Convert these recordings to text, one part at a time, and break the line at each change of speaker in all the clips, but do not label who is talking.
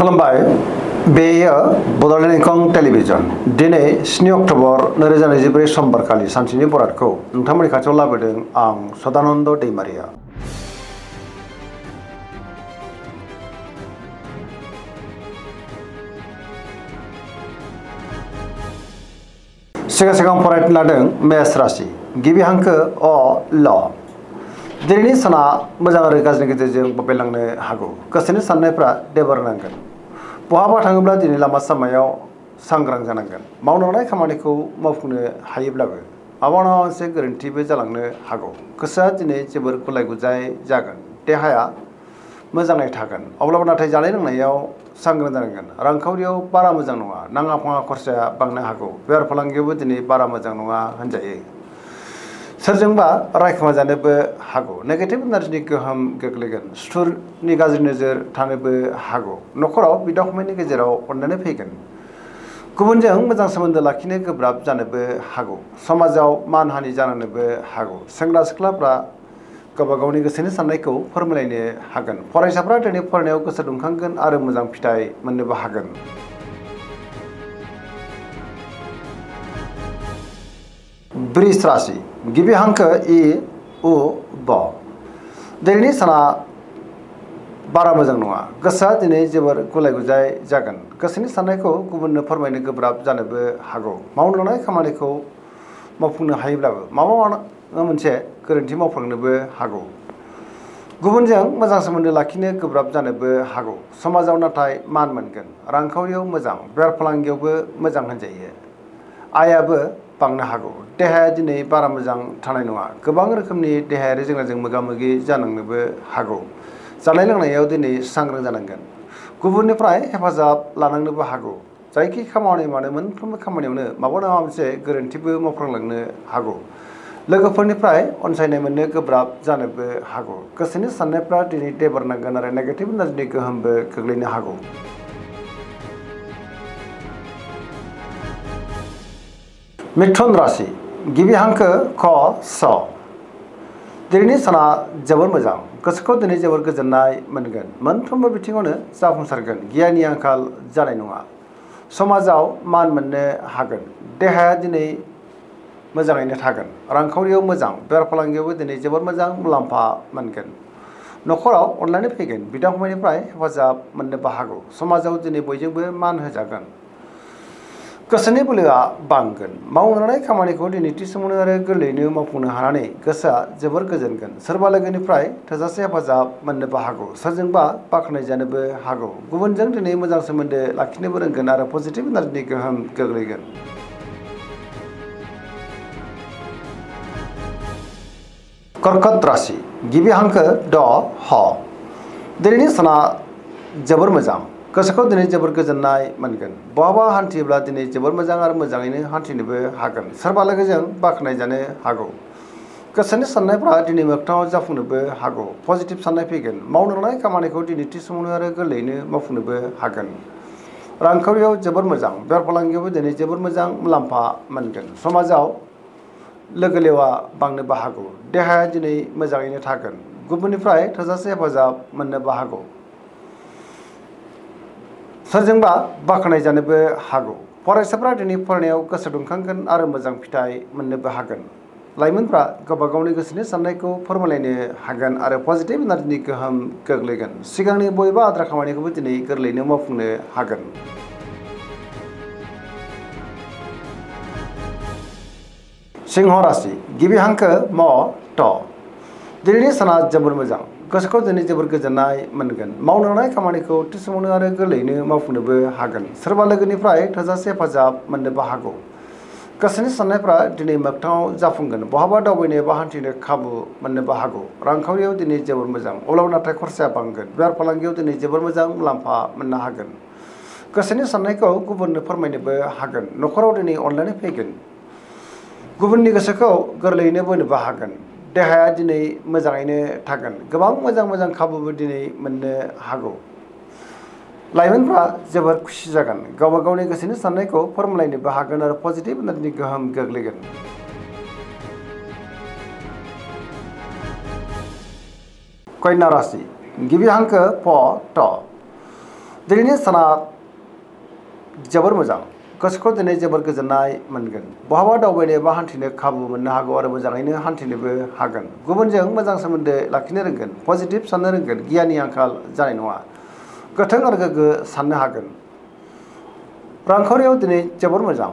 खुलुमबाय बेयो बड'लेण्ड इंखं टेलिभिजन दिनै 7 अक्ट'बर 2024 समबारखालि सानसेनि बरादखौ नोंथांमोननि खाथियाव लाबोदों आं सदानन्द दैमारिया। सिगां फरायनो लादों मेष राशि गिबि हांखो अ ल। दिनैनि साना मोजां आरो गाज्रिनि गेजेरजों बोहैलांनो हागौ। गोसोनि साननायफ्रा देबार नांगोन। बहाबा थाङोब्ला दिनै लामा सामायाव सांग्रां जानांगोन। मावनो लानाय खामानिखौ मावफुंनो हायोब्लाबो माबा मोनसे गोरोन्थिबो जालांनो हागौ। गोसोआ दिनै जोबोर गुलाय गुजाय जागोन। देहाया मोजाङै थागोन। अब्लाबो नाथाय जानाय लोंनायाव सांग्रां जानांगोन। रांखावरियाव बारा मोजां नङा। नाङा फाङा खरसाया बांनो हागौ। बेफार फालांगियावबो दिनै बारा मोजां नङा होनजायो। सोरजोंबा रायखोमा जानोबो हागौ। नेगेटिभ एनार्जिनि गोहोम गोग्लैगोन। सुथुरनि गाज्रि नोजोर थानोबो हागौ। न'खराव बिदा फंबायनि गेजेराव अनलायनाय फैगोन। गुबुनजों मोजां सोमोन्दो लाखिनो गोब्राब जानोबो हागौ। समाजाव मान हानि जानोबो हागौ। सेंग्रा सिख्लाफ्रा गावबा गावनि गोसोनि साननायखौ फोरमायलायनो हागोन। फरायसाफ्रा दिनै फरायनायाव गोसो दुंखांगोन आरो मोजां फिथाइ मोननोबो हागोन। वृष राशि गिबि हांखो इ उ ब। दिनैनि साना बारा मोजां नङा। गोसोआ दिनै जोबोर गुलाय गुजाय जागोन। गोसोनि साननायखौ गुबुननो फोरमायनो गोब्राब जानोबो हागौ। मावनो लानाय खामानिखौ मावफुंनो हायोब्लाबो माबा मोनसे गोरोन्थि मावफ्लांनोबो हागौ। गुबुनजों मोजां सोमोन्दो लाखिनो गोब्राब जानोबो हागौ। समाजाव नाथाय मान मोनगोन। रांखावरियाव मोजां। बेफार फालांगियावबो मोजां होनजायो। आयाबो बांनो हागौ। देहाया दिनै बारा मोजां थानाय नङा। गोबां रोखोमनि देहायारि जेंनाजों मोगा मोगि जानांनोबो हागौ। जानाय लोंनायाव दिनै सांग्रां जानांगोन। गुबुननिफ्राय हेफाजाब लानांनोबो हागौ। जायखि खामानि मावनो मोनफ्रोमबो खामानियावनो माबा नङा मोनसे गोरोन्थिबो मावफ्लांलांनो हागौ। लोगोफोरनिफ्राय अनसायनाय मोननो गोब्राब जानोबो हागौ। गोसोनि साननायफ्रा दिनै देबार नांगोन आरो नेगेटिभ एनार्जिनि गोहोमबो गोग्लैनो हागौ। मिथुन राशि गिबि हांखो ख स। दिनैनि साना जोबोर मोजां। गोसोखौ दिनै जोबोर गोजोननाय मोनगोन। मोनफ्रोमबो बिथिङावनो जाफुंसारगोन। गियाननि आंखाल जानाय नङा। समाजाव मान मोननो हागोन। देहाया दिनै मोजाङैनो थागोन। रांखावरियाव मोजां। बेफार फालांगियावबो दिनै जोबोर मोजां मुलाम्फा मोनगोन। न'खराव अनलायनाय फैगोन। बिदा फंबायनिफ्राय हेफाजाब मोननोबो हागौ। समाजाव दिनै बयजोंबो मान होजागोन। गोसोनि बोलोआ बांगोन। मावनो लानाय खामानिखौ दिनै थि समावनो आरो गोरलैयैनो मावफुंनो हानानै गोसोआ जोबोर गोजोनगोन। सोरबा लोगोनिफ्राय थोजासे हेफाजाब मोननोबो हागौ। सोरजोंबा बाख्नायजानोबो हागौ। गुबुनजों दिनै मोजां सोमोन्दो लाखिनोबो रोंगोन आरो पजिटिभ एनार्जिनि गोहोम गोग्लैगोन। कर्कट राशि गिबि हांखो ड ह। दिनैनि साना जोबोर मोजां। गोसोखौ दिनै जोबोर गोजोननाय मोनगोन। बहाबा हान्थियोब्ला दिनै जोबोर मोजां आरो मोजाङैनो हान्थिनोबो हागोन। सोरबा लोगोजों बाख्नायजानो हागौ। गोसोनि साननायफ्रा दिनै मोगथाङाव जाफुंनोबो हागौ। पजिटिभ साननाय फैगोन। मावनो लानाय खामानिखौ दिनै थि समावनो आरो गोरलैयैनो मावफुंनोबो हागोन। रांखावरियाव जोबोर मोजां। बेफार फालांगियावबो दिनै जोबोर मोजां मुलाम्फा मोनगोन। समाजाव लोगो लेवा बांनोबो हागौ। देहाया दिनै मोजाङैनो थागोन। गुबुननिफ्राय थोजासे हेफाजाब मोननोबो हागौ। सोरजोंबा बाख्नायजानोबो हागौ। फरायसाफ्रा दिनै फरायनायाव गोसो दुंखांगोन आरो मोजां फिथाइ मोननोबो हागोन। लाइमोनफ्रा गावबा गावनि गोसोनि साननायखौ फोरमायलायनो हागोन आरो पजिटिभ एनार्जिनि गोहोम गोग्लैगोन। सिगांनि बबेबा आद्रा खामानिखौबो दिनै गोरलैयैनो मावफुंनो हागोन। सिंह राशि गिबि हांखो म ट। दिनैनि साना जोबोर मोजां। गोसोखौ दिनै जोबोर गोजोननाय मोनगोन। मावनो लानाय खामानिखौ थि समावनो आरो गोरलैयैनो मावफुंनोबो हागोन। सोरबा लोगोनिफ्राय थोजासे हेफाजाब मोननोबो हागौ। गोसोनि साननायफ्रा दिनै मोगथाङाव जाफुंगोन। बहाबा दावबायनो एबा हान्थिनो खाबु मोननोबो हागौ। रांखावरियाव दिनै जोबोर मोजां। अब्लाबो नाथाय खरसाया बांगोन। बेफार फालांगियाव दिनै जोबोर मोजां मुलाम्फा मोननो हागोन। गोसोनि साननायखौ गुबुननो फोरमायनोबो हागोन। न'खराव दिनै अनलायनाय फैगोन। गुबुननि गोसोखौ गोरलैयैनो बोनोबो हागोन। देहाया दिनै मोजाङैनो थागोन। गोबां मोजां खाबुबो दिनै मोननो हागौ। लाइमोनफ्रा जोबोर खुसि जागोन। गावबा गावनि गोसोनि साननायखौ फोरमायलायनोबो हागोन आरो पजिटिभ एनार्जिनि गोहोम गोग्लैगोन। कन्या राशि गिबि हांखो प ट। दिनैनि साना जोबोर मोजां गोसोखौ दिनै जोबोर गोजोननाय मोनगोन बहाबा दावबायनो बा हान्थिनो खाबु मोननो हागौ आरो मोजाङैनो हान्थिनोबो हागोन गुबुनजों मोजां सोमोन्दो लाखिनो रोंगोन पजिटिभ साननो रोंगोन गियाननि आंखाल जानाय नङा गोथों आरो गोग्गो साननो हागोन रांखावरियाव दिनै जोबोर मोजां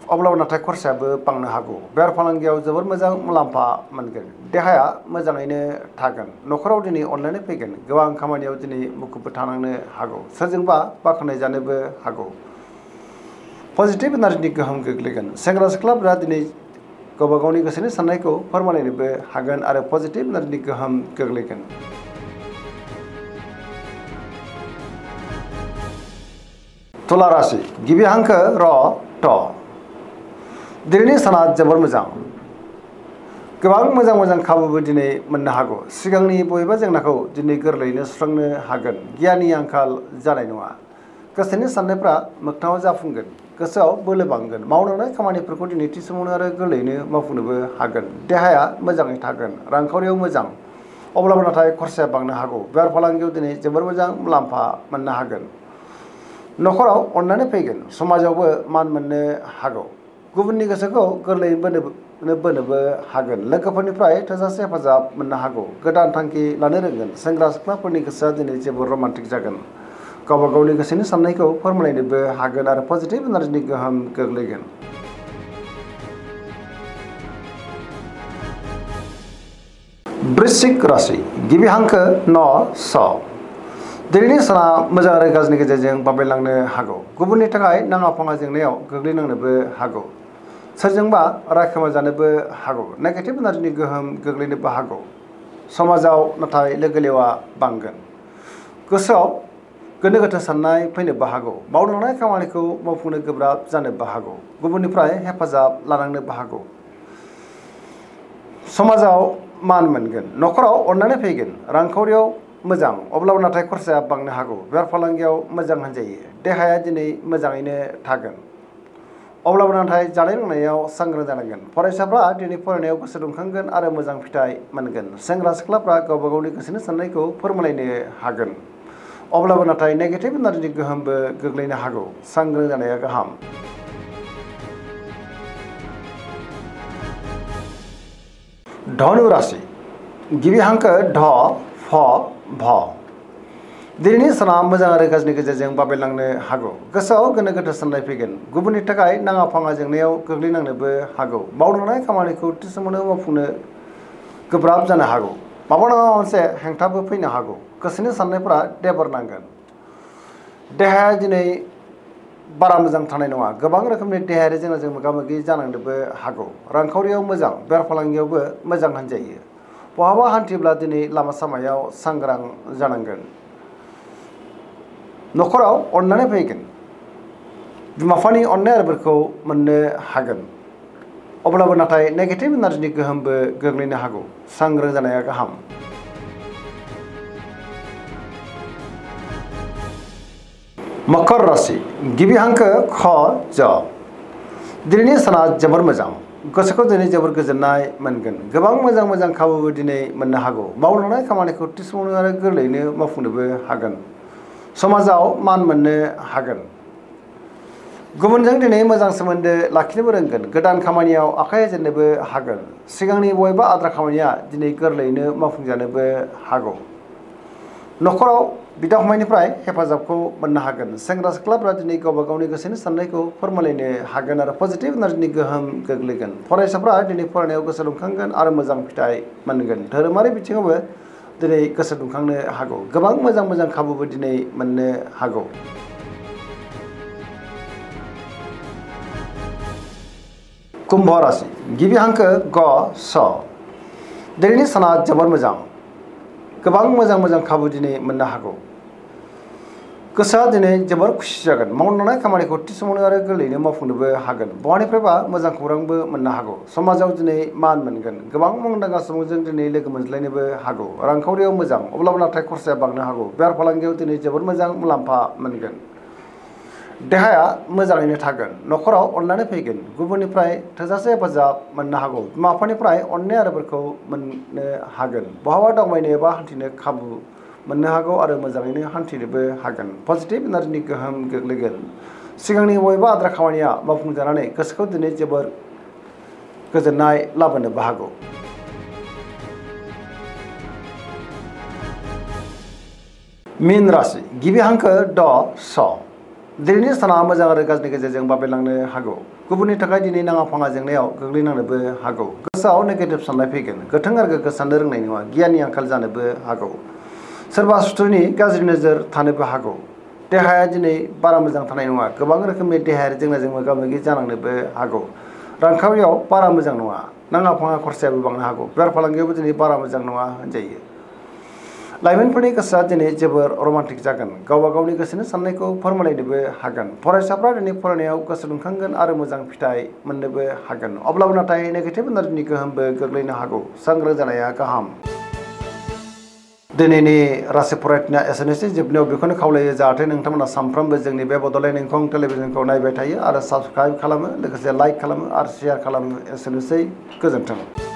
अब्लाबो नाथाय खरसायाबो बांनो हागौ बेफार फालांगियाव जोबोर मोजां मुलाम्फा मोनगोन देहाया मोजाङैनो थागोन न'खराव दिनै अनलायनाय फैगोन गोबां खामानियाव दिनै मुखुबबो थानांनो हागौ सोरजोंबा बाख्नाय जानोबो हागौ पजिटिभ एनार्जिनि गोहोम गोग्लैगोन सेंग्रा सिख्लाफोरा दिनै गावबा गावनि गोसोनि साननायखौ फोरमायलायनोबो हागोन आरो पजिटिभ एनार्जिनि गोहोम गोग्लैगोन तुला राशि गिबि हांखो र ट दिनैनि साना जोबोर मोजां गोबां मोजां मोजां खाबुबो दिनै मोननो हागौ सिगांनि बबेबा जेंनाखौ दिनै गोरलैयैनो सुस्रांनो हागोन गियाननि आंखाल जानाय नङा गोसोनि साननायफ्रा मोगथाङाव जाफुंगोन गोसोआव बोलो बांगोन मावनांनाय खामानिफोरखौ दिनै थि समावनो आरो गोरलैयैनो मावफुंनोबो हागोन देहाया मोजाङै थागोन रांखावरियाव मोजां अब्लाबो नाथाय खरसाया बांनो हागौ बेफार फालांगियाव दिनै जोबोर मोजां मुलाम्फा मोननो हागोन न'खराव अननानै फैगोन समाजावबो मान मोननो हागौ गुबुननि गोसोखौ गोरलैयै बोनोबो हागोन लोगोफोरनिफ्राय थोजासे हेफाजाब मोननो हागौ गोदान थांखि लानो रोंगोन सेंग्रा सिख्लाफोरनि गोसोआ दिनै जोबोर रमान्टिक जागोन गावबा गावनि गोसोनि साननायखौ फोरमायलायनोबो हागोन आरो पजिटिभ एनार्जिनि गोहोम गोग्लैगोन वृश्चिक राशि गिबि हांखो न स दिनैनि साना मोजां आरो गाज्रिनि गेजेरजों बाबेलांनो हागौ गुबुननि थाखाय नाङा फाङा जेंनायाव गोग्लैनांनोबो हागौ सोरजोंबा रायखोमा जानोबो हागौ नेगेटिभ एनार्जिनि गोहोम गोग्लैनोबो हागौ समाजाव नाथाय लोगो लेवा बांगोन गोसोआव गोनो गोथो साननाय फैनोबो हागौ मावलांनाय खामानिखौ मावफुंनो गोब्राब जानोबो हागौ गुबुननिफ्राय हेफाजाब लानांनोबो हागौ समाजाव मान मोनगोन न'खराव अननानै फैगोन रांखावरियाव मोजां अब्लाबो नाथाय खरसाया बांनो हागौ बेफार फालांगियाव मोजां होनजायो देहाया दिनै मोजाङैनो थागोन अब्लाबो नाथाय जानाय लोंनायाव सांग्रां जानांगोन फरायसाफ्रा दिनै फरायनायाव गोसो दुंखांगोन आरो मोजां फिथाइ मोनगोन सेंग्रा सिख्लाफ्रा गावबा गावनि गोसोनि साननायखौ फोरमायलायनो हागोन अब्लाबो नाथाय नेगेटिभ एनार्जिनि गोहोमबो गोग्लैनो हागौ सांग्रां जानाया गाहाम धनु राशि गिबि हांखो ढ फ भ दिनैनि साना मोजां आरो गाज्रिनि गेजेरजों बाबेलांनो हागौ गोसोआव गोनो गोथो साननाय फैगोन गुबुननि थाखाय नाङा फाङा जेंनायाव गोग्लैनांनोबो हागौ मावलांनाय खामानिखौ थि समावनो मावफुंनो गोब्राब जानो हागौ माबा नङा मोनसे हेंथाबो फैनो हागौ गोसोनि साननायफोरा देबर नांगोन देहाया दिनै बारा मोजां थानाय नङा गोबां रोखोमनि देहायारि जेंनाजों मोगा मोगि जानांनोबो हागौ रांखावरियाव मोजां बेफार फालांगियावबो मोजां होनजायो बहाबा हान्थिब्ला दिनै लामा सामायाव सांग्रां जानांगोन न'खराव अननानै फैगोन बिमा बिफानि अननाय आरिफोरखौ मोननो हागोन अब्लाबो नाथाय नेगेटिभ एनार्जिनि गोहोमबो गोग्लैनो हागौ सांग्रां जानाया गाहाम मकर राशि गिबि हांखो ख ज दिनैनि साना जोबोर मोजां गोसोखौ दिनै जोबोर गोजोननाय मोनगोन गोबां मोजां मोजां खाबुबो दिनै मोननो हागौ मावलांनाय खामानिखौ थि समावनो आरो गोरलैयैनो मावफुंनोबो हागोन समाजाव मान मोननो हागोन गुबुनजों दिनै मोजां सोमोन्दो लाखिनोबो रोंगोन गोदान खामानियाव आखाइ होजेननोबो हागोन सिगांनि बबेबा आद्रा खामानिया दिनै गोरलैयैनो मावफुंजानोबो हागौ न'खराव बिदा फंबायनिफ्राय हेफाजाबखौ मोननो हागोन सेंग्रा सिख्लाफ्रा दिनै गावबा गावनि गोसोनि साननायखौ फोरमायलायनो हागोन आरो पजिटिभ एनार्जिनि गोहोम गोग्लैगोन फरायसाफ्रा दिनै फरायनायाव गोसो दुंखांगोन आरो मोजां फिथाइ मोनगोन धोरोमारि बिथिङावबो दिनै गोसो दुंखांनो हागौ गोबां मोजां मोजां खाबुबो दिनै मोननो हागौ कुम्भ राशि गिबि हांखो ग स दिनैनि साना जोबोर मोजां गोबां मोजां मोजां खाबु दिनै मोननो हागौ गोसोआ दिनै जोबोर खुसि जागोन मावलांनाय खामानिखौ थि समावनो आरो गोरलैयैनो मावफुंनोबो हागोन बहानिफ्रायबा मोजां खौरांबो मोननो हागौ समाजाव दिनै मान मोनगोन गोबां मुंदांखा सुबुंजों दिनै लोगो मोनज्लायनोबो हागौ रांखावरियाव मोजां अब्लाबो नाथाय खरसाया बांनो हागौ बेफार फालांगियाव दिनै जोबोर मोजां मुलाम्फा मोनगोन देहाया मोजाङैनो थागोन न'खराव अननानै फैगोन गुबुननिफ्राय थोजासे हेफाजाब मोननो हागौ बिमा बिफानिफ्राय अननाय आरिफोरखौ मोननो हागोन बहाबा दावबायनो एबा हान्थिनो खाबु मोननो हागौ आरो मोजाङैनो हान्थिनोबो हागोन। पजिटिभ एनार्जिनि गोहोम गोग्लैगोन। सिगांनि बबेबा आद्रा खामानिया मावफुंजानानै गोसोखौ दिनै जोबोर गोजोननाय लाबोनोबो हागौ। मीन राशि गिबि हांखो ड स। दिनैनि साना मोजां आरो गाज्रिनि गेजेरजों बाबेलांनो हागौ। गुबुननि थाखाय दिनै नाङा फाङा जेंनायाव गोग्लैनांनोबो हागौ। गोसोआव नेगेटिभ साननाय फैगोन। गोथों आरो गोग्गो साननो रोंनाय नङा। गियाननि आंखाल जानोबो हागौ। सोरबा सुथुरनि गाज्रि नोजोर थानोबो हागौ। देहाया दिनै बारा मोजां थानाय नङा। गोबां रोखोमनि देहायारि जेंनाजों मोगा मोगि जानांनोबो हागौ। रांखावरियाव बारा मोजां नङा। नाङा फाङा खरसायाबो बांनो हागौ। बेफार फालांगियावबो दिनै बारा मोजां नङा होनजायो। लाइमोनफोरनि गोसोआ दिनै जोबोर रमान्टिक जागोन। गावबा गावनि गोसोनि साननायखौ फोरमायलायनोबो हागोन। फरायसाफ्रा दिनै फरायनायाव गोसो दुंखांगोन आरो मोजां फिथाइ मोननोबो हागोन। अब्लाबो नाथाय नेगेटिभ एनार्जिनि गोहोमबो गोग्लैनो हागौ। सांग्रां जानाया गाहाम। दिनैनि राशि फरायथिना एसेनोसै। जोबनायाव बेखौनो खावलायो जाहाथे नोंथांमोना सानफ्रोमबो जोंनि बे बड'लेण्ड इंखं टेलिभिजनखौ नायबाय थायो आरो साबस्क्राइब खालामो, लोगोसे लाइक खालामो आरो शेयार खालामो। एसेनोसै, गोजोन्थों।